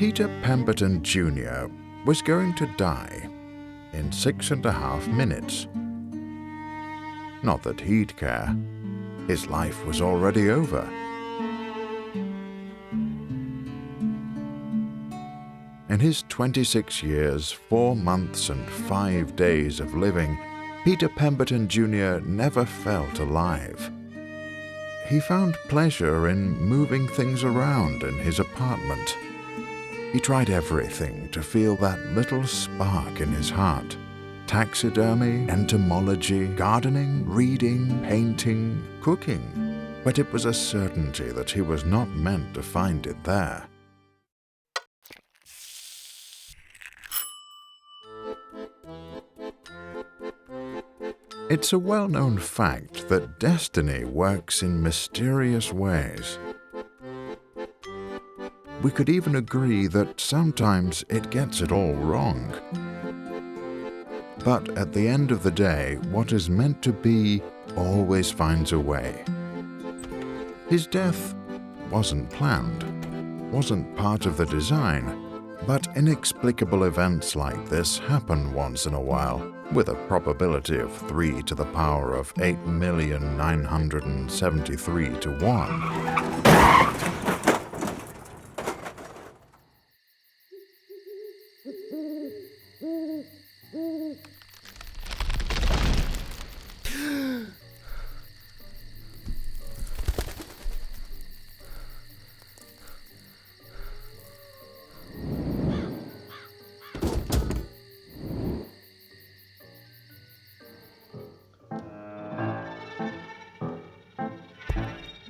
Peter Pemberton Jr. was going to die in 6.5 minutes. Not that he'd care. His life was already over. In his 26 years, 4 months and 5 days of living, Peter Pemberton Jr. never felt alive. He found pleasure in moving things around in his apartment. He tried everything to feel that little spark in his heart. Taxidermy, entomology, gardening, reading, painting, cooking. But it was a certainty that he was not meant to find it there. It's a well-known fact that destiny works in mysterious ways. We could even agree that sometimes it gets it all wrong. But at the end of the day, what is meant to be always finds a way. His death wasn't planned, wasn't part of the design, but inexplicable events like this happen once in a while, with a probability of 3 to the power of 8,973 to 1.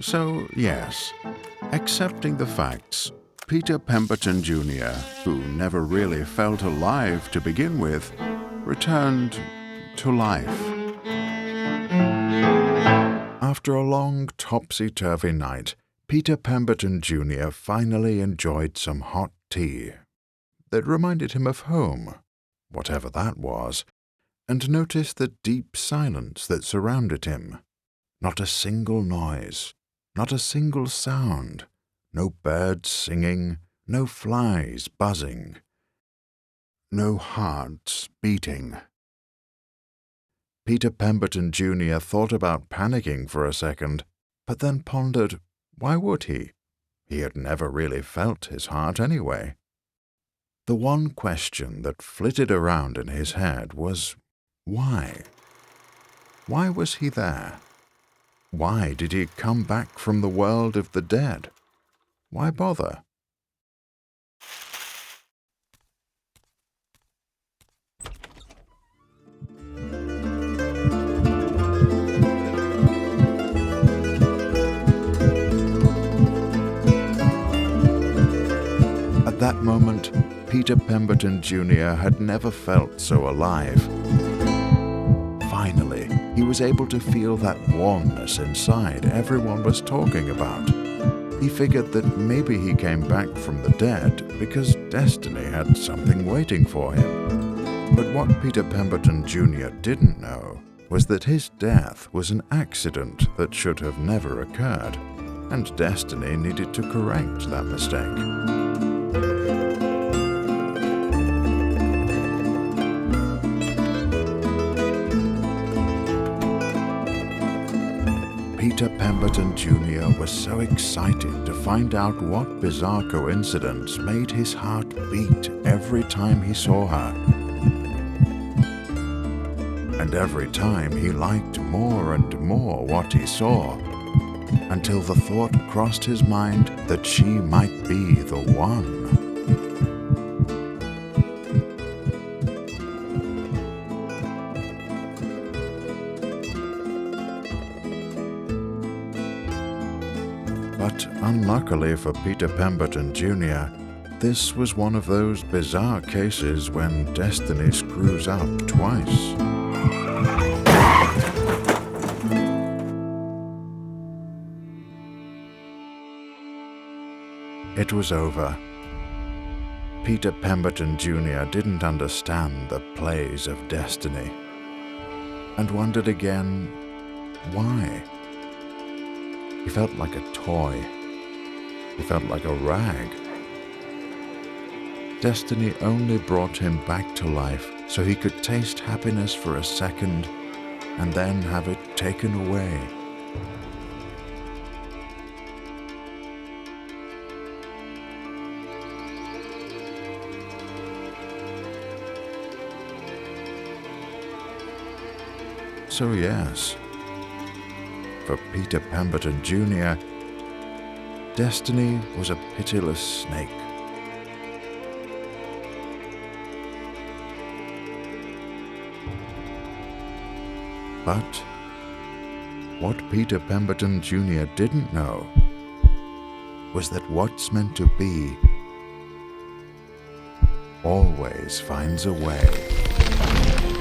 So, yes, accepting the facts, Peter Pemberton Jr., who never really felt alive to begin with, returned to life. After a long topsy-turvy night, Peter Pemberton Jr. finally enjoyed some hot tea that reminded him of home, whatever that was, and noticed the deep silence that surrounded him. Not a single noise. Not a single sound, no birds singing, no flies buzzing, no hearts beating. Peter Pemberton Jr. thought about panicking for a second, but then pondered, why would he? He had never really felt his heart anyway. The one question that flitted around in his head was, why? Why was he there? Why did he come back from the world of the dead? Why bother? At that moment, Peter Pemberton Jr. had never felt so alive. Finally, he was able to feel that warmness inside everyone was talking about. He figured that maybe he came back from the dead because destiny had something waiting for him. But what Peter Pemberton Jr. didn't know was that his death was an accident that should have never occurred, and destiny needed to correct that mistake. Peter Pemberton Jr. was so excited to find out what bizarre coincidence made his heart beat every time he saw her. And every time he liked more and more what he saw, until the thought crossed his mind that she might be the one. But unluckily for Peter Pemberton Jr., this was one of those bizarre cases when destiny screws up twice. It was over. Peter Pemberton Jr. didn't understand the plays of destiny, and wondered again, why? He felt like a toy. He felt like a rag. Destiny only brought him back to life so he could taste happiness for a second and then have it taken away. So yes, for Peter Pemberton Jr., destiny was a pitiless snake. But what Peter Pemberton Jr. didn't know was that what's meant to be always finds a way.